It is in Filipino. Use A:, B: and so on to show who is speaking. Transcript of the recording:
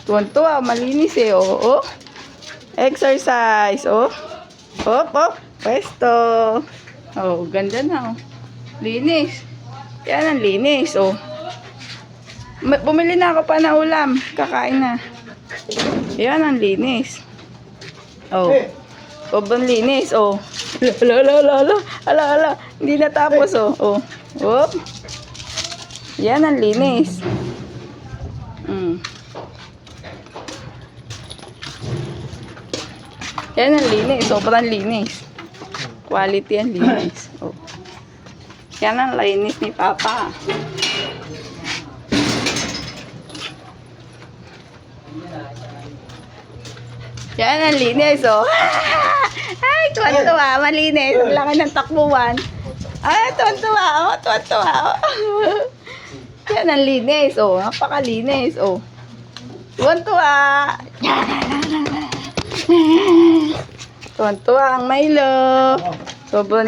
A: Tuwan-tuwa, malinis eh, oh. Exercise, oh. Pwesto. Oh, ganda na, oh. Linis. Yan ang linis, oh. Bumili na ako pa na ulam. Kakain na. Yan ang linis. Oh. Sobrang linis, oh. Ala. Hindi natapos, oh. Oh. Yan ang linis. Yan ang linis. Sobrang linis. Quality ang linis. Oh. Yan ang linis ni Papa. Yan ang linis, oh. Ay, tuwan-tuwa. Malinis. Ang laki ng takbuhan. Ay, tuwan-tuwa, oh. Tuwan-tuwa, oh. Yan ang linis, oh. Napakalinis, oh. Tuwan-tuwa. Tuwan-tuwa ang Milo. Sobrang